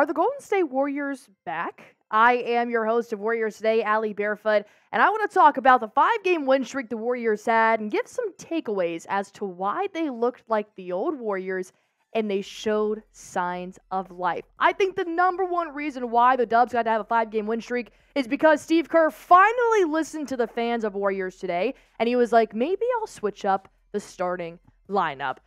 Are the Golden State Warriors back? I am your host of Warriors Today, Allie Barefoot, and I want to talk about the 5-game win streak the Warriors had and give some takeaways as to why they looked like the old Warriors and they showed signs of life. I think the number one reason why the Dubs got to have a 5-game win streak is because Steve Kerr finally listened to the fans of Warriors Today, and he was like, maybe I'll switch up the starting lineup.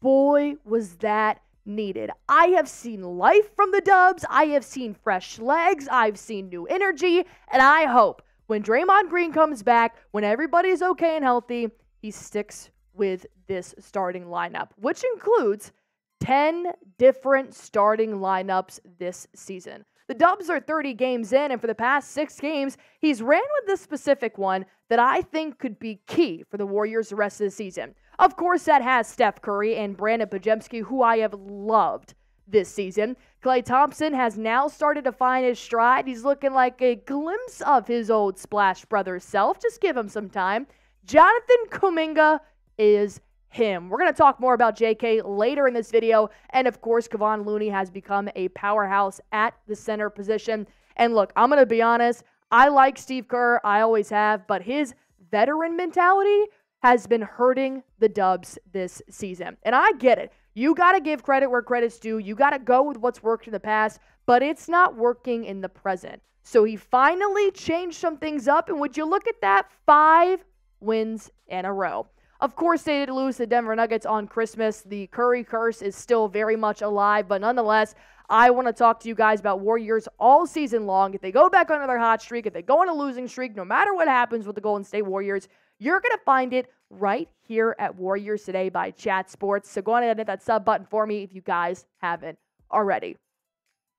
Boy, was that needed. I have seen life from the Dubs. I have seen fresh legs. I've seen new energy. And I hope when Draymond Green comes back, when everybody's okay and healthy, he sticks with this starting lineup, which includes 10 different starting lineups this season. The Dubs are 30 games in, and for the past 6 games, he's ran with this specific one that I think could be key for the Warriors the rest of the season. Of course, that has Steph Curry and Brandin Podziemski, who I have loved this season. Klay Thompson has now started to find his stride. He's looking like a glimpse of his old Splash Brothers self. Just give him some time. Jonathan Kuminga is him. We're going to talk more about JK later in this video. And of course, Kevon Looney has become a powerhouse at the center position. And look, I'm going to be honest. I like Steve Kerr. I always have. But his veteran mentality has been hurting the Dubs this season. And I get it. You got to give credit where credit's due. You got to go with what's worked in the past. But it's not working in the present. So he finally changed some things up. And would you look at that? 5 wins in a row. Of course, they did lose the Denver Nuggets on Christmas. The Curry curse is still very much alive, but nonetheless, I want to talk to you guys about Warriors all season long. If they go back on another hot streak, if they go on a losing streak, no matter what happens with the Golden State Warriors, you're going to find it right here at Warriors Today by Chat Sports. So go on and hit that sub button for me if you guys haven't already.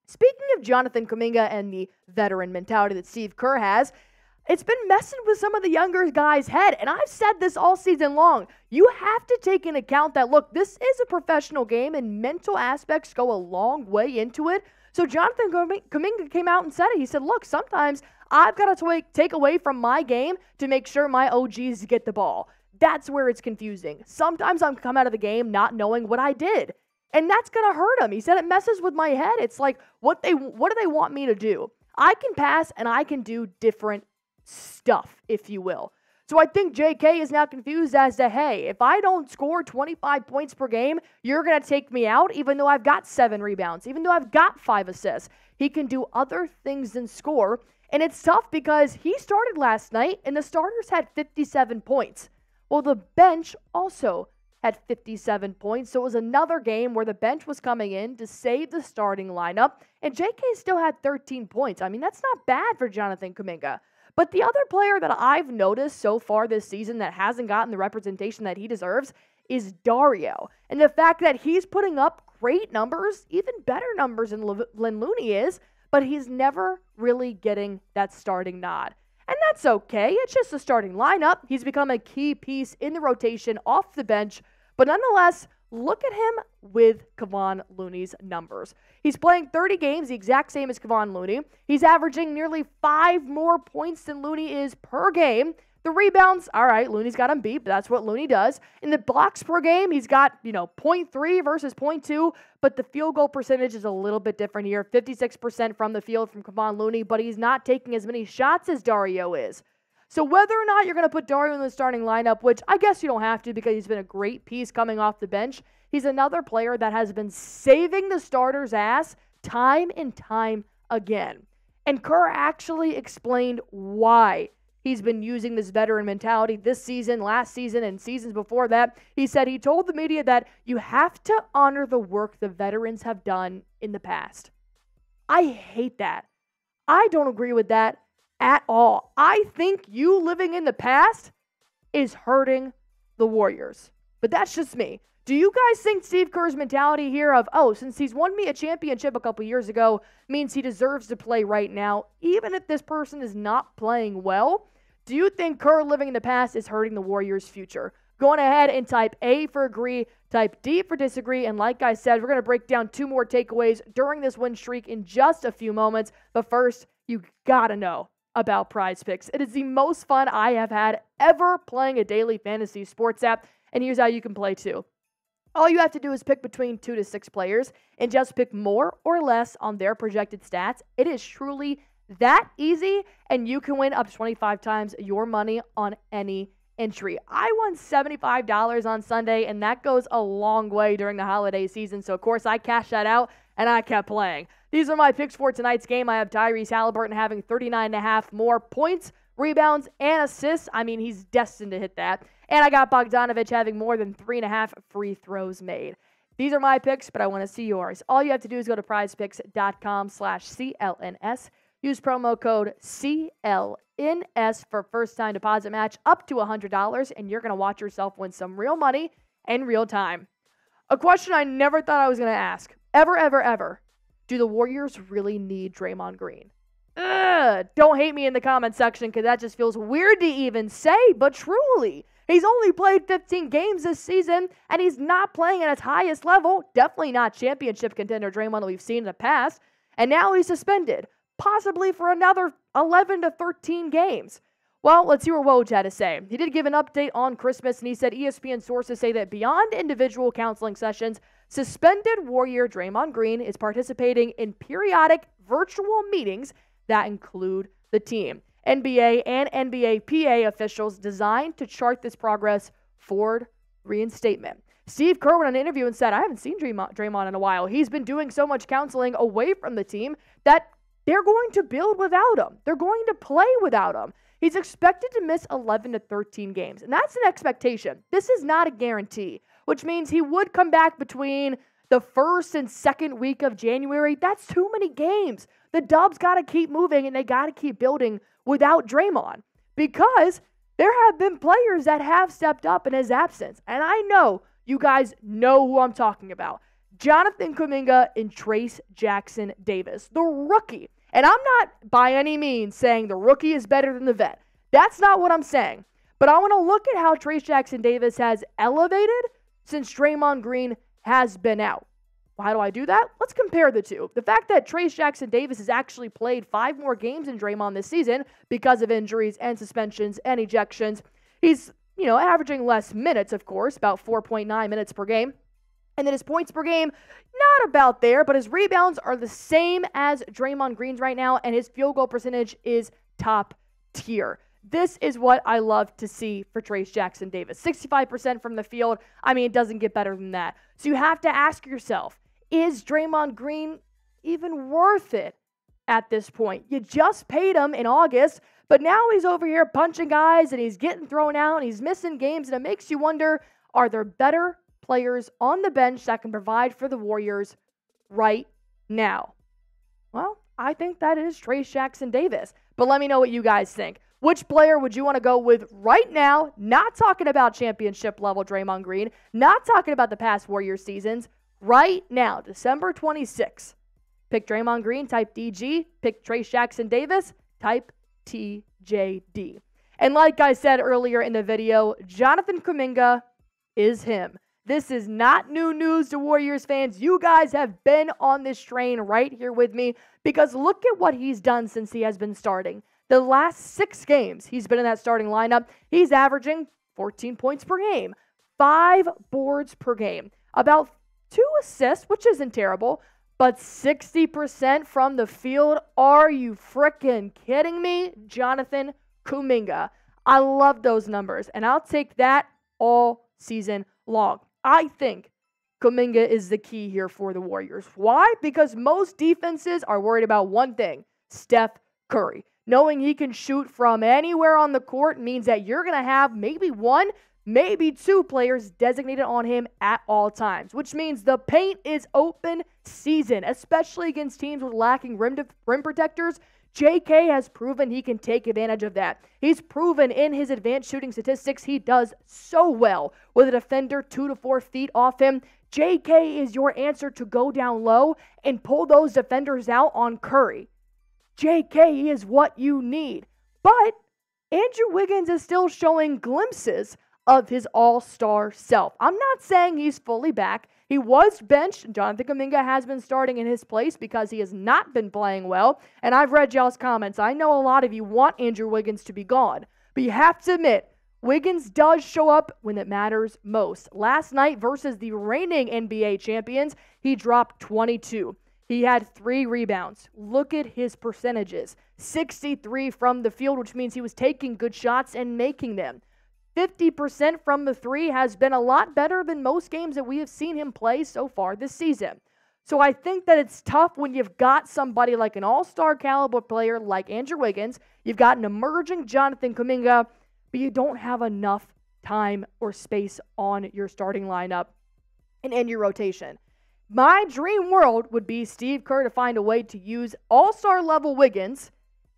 Speaking of Jonathan Kuminga and the veteran mentality that Steve Kerr has, it's been messing with some of the younger guys' head, and I've said this all season long. You have to take into account that, look, this is a professional game, and mental aspects go a long way into it. So Jonathan Kuminga came out and said it. He said, look, sometimes I've got to take away from my game to make sure my OGs get the ball. That's where it's confusing. Sometimes I'm come out of the game not knowing what I did, and that's going to hurt him. He said it messes with my head. It's like, what do they want me to do? I can pass, and I can do different stuff, if you will. So I think JK is now confused as to, hey, if I don't score 25 points per game, you're going to take me out even though I've got 7 rebounds, even though I've got 5 assists. He can do other things than score, and it's tough because he started last night and the starters had 57 points. Well, the bench also had 57 points, so it was another game where the bench was coming in to save the starting lineup, and JK still had 13 points. I mean, that's not bad for Jonathan Kuminga. But the other player that I've noticed so far this season that hasn't gotten the representation that he deserves is Dario. And the fact that he's putting up great numbers, even better numbers than Looney is, but he's never really getting that starting nod. And that's okay. It's just a starting lineup. He's become a key piece in the rotation off the bench. But nonetheless, look at him with Kevon Looney's numbers. He's playing 30 games, the exact same as Kevon Looney. He's averaging nearly 5 more points than Looney is per game. The rebounds, all right, Looney's got him beat, but that's what Looney does. In the blocks per game, he's got, 0.3 versus 0.2, but the field goal percentage is a little bit different here. 56% from the field from Kevon Looney, but he's not taking as many shots as Dario is. So whether or not you're going to put Dario in the starting lineup, which I guess you don't have to because he's been a great piece coming off the bench, he's another player that has been saving the starter's ass time and time again. And Kerr actually explained why he's been using this veteran mentality this season, last season, and seasons before that. He said he told the media that you have to honor the work the veterans have done in the past. I hate that. I don't agree with that at all. I think you living in the past is hurting the Warriors. But that's just me. Do you guys think Steve Kerr's mentality here of, since he's won me a championship a couple years ago, means he deserves to play right now, even if this person is not playing well? Do you think Kerr living in the past is hurting the Warriors' future? Go on ahead and type A for agree, type D for disagree, and like I said, we're going to break down 2 more takeaways during this win streak in just a few moments. But first, you got to know about Prize Picks. It is the most fun I have had ever playing a daily fantasy sports app, and here's how you can play too. All you have to do is pick between 2 to 6 players and just pick more or less on their projected stats. It is truly that easy, and you can win up to 25 times your money on any entry. I won $75 on Sunday, and that goes a long way during the holiday season. So, of course, I cashed that out, and I kept playing. These are my picks for tonight's game. I have Tyrese Halliburton having 39.5 more points, rebounds, and assists. I mean, he's destined to hit that. And I got Bogdanovic having more than 3.5 free throws made. These are my picks, but I want to see yours. All you have to do is go to prizepicks.com/CLNS. Use promo code CLNS for first-time deposit match up to $100, and you're going to watch yourself win some real money in real time. A question I never thought I was going to ask, ever. Do the Warriors really need Draymond Green? Don't hate me in the comment section because that just feels weird to even say, but truly, he's only played 15 games this season, and he's not playing at his highest level. Definitely not championship contender Draymond that we've seen in the past. And now he's suspended, possibly for another 11 to 13 games. Well, let's see what Woj had to say. He did give an update on Christmas, and he said ESPN sources say that beyond individual counseling sessions, suspended Warrior Draymond Green is participating in periodic virtual meetings that include the team, NBA and NBA-PA officials designed to chart this progress forward reinstatement. Steve Kerr went on an interview and said, I haven't seen Draymond in a while. He's been doing so much counseling away from the team that they're going to build without him. They're going to play without him. He's expected to miss 11 to 13 games, and that's an expectation. This is not a guarantee, which means he would come back between the first and second week of January. That's too many games. The Dubs got to keep moving, and they got to keep building without Draymond because there have been players that have stepped up in his absence, and I know you guys know who I'm talking about. Jonathan Kuminga and Trayce Jackson-Davis, the rookie. And I'm not by any means saying the rookie is better than the vet. That's not what I'm saying. But I want to look at how Trayce Jackson-Davis has elevated since Draymond Green has been out. How do I do that? Let's compare the two. The fact that Trayce Jackson-Davis has actually played 5 more games than Draymond this season because of injuries and suspensions and ejections. He's, averaging less minutes, of course, about 4.9 minutes per game. And then his points per game, not about there, but his rebounds are the same as Draymond Green's right now, and his field goal percentage is top tier. This is what I love to see for Trayce Jackson-Davis. 65% from the field. I mean, it doesn't get better than that. So you have to ask yourself, is Draymond Green even worth it at this point? You just paid him in August, but now he's over here punching guys, and he's getting thrown out, and he's missing games, and it makes you wonder, are there better players on the bench that can provide for the Warriors right now? Well, I think that is Trayce Jackson-Davis. But let me know what you guys think. Which player would you want to go with right now? Not talking about championship level Draymond Green. Not talking about the past Warriors seasons. Right now, December 26th. Pick Draymond Green, type DG. Pick Trayce Jackson-Davis, type TJD. And like I said earlier in the video, Jonathan Kuminga is him. This is not new news to Warriors fans. You guys have been on this train right here with me because look at what he's done since he has been starting. The last 6 games he's been in that starting lineup, he's averaging 14 points per game, 5 boards per game, about 2 assists, which isn't terrible, but 60% from the field. Are you freaking kidding me? Jonathan Kuminga. I love those numbers, and I'll take that all season long. I think Kuminga is the key here for the Warriors. Why? Because most defenses are worried about one thing, Steph Curry. Knowing he can shoot from anywhere on the court means that you're going to have maybe 1, maybe 2 players designated on him at all times, which means the paint is open season, especially against teams with lacking rim protectors. JK has proven he can take advantage of that. He's proven in his advanced shooting statistics he does so well with a defender 2 to 4 feet off him. JK is your answer to go down low and pull those defenders out on Curry. JK is what you need. But Andrew Wiggins is still showing glimpses of his all-star self. I'm not saying he's fully back. He was benched. Jonathan Kuminga has been starting in his place because he has not been playing well. And I've read y'all's comments. I know a lot of you want Andrew Wiggins to be gone. But you have to admit, Wiggins does show up when it matters most. Last night versus the reigning NBA champions, he dropped 22. He had 3 rebounds. Look at his percentages. 63 from the field, which means he was taking good shots and making them. 50% from the 3 has been a lot better than most games that we have seen him play so far this season. So I think that it's tough when you've got somebody like an all-star caliber player like Andrew Wiggins, you've got an emerging Jonathan Kuminga, but you don't have enough time or space on your starting lineup and in your rotation. My dream world would be Steve Kerr to find a way to use all-star level Wiggins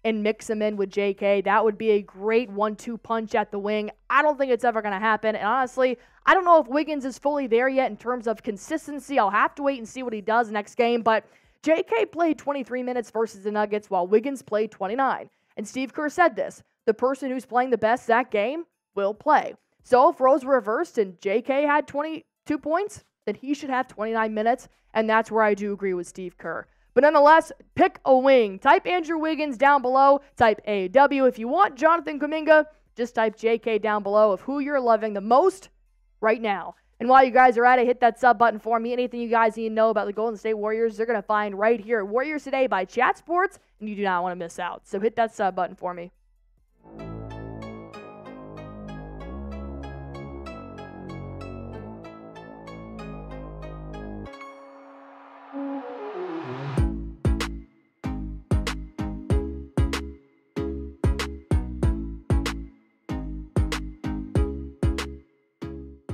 and mix him in with JK. That would be a great 1-2 punch at the wing. I don't think it's ever going to happen. And honestly, I don't know if Wiggins is fully there yet in terms of consistency. I'll have to wait and see what he does next game. But JK played 23 minutes versus the Nuggets while Wiggins played 29. And Steve Kerr said this: the person who's playing the best that game will play. So if roles were reversed and JK had 22 points, then he should have 29 minutes. And that's where I do agree with Steve Kerr. But nonetheless, pick a wing. Type Andrew Wiggins down below. Type AW. If you want Jonathan Kuminga, just type JK down below of who you're loving the most right now. And while you guys are at it, hit that sub button for me. Anything you guys need to know about the Golden State Warriors, they're going to find right here at Warriors Today by Chat Sports, and you do not want to miss out. So hit that sub button for me.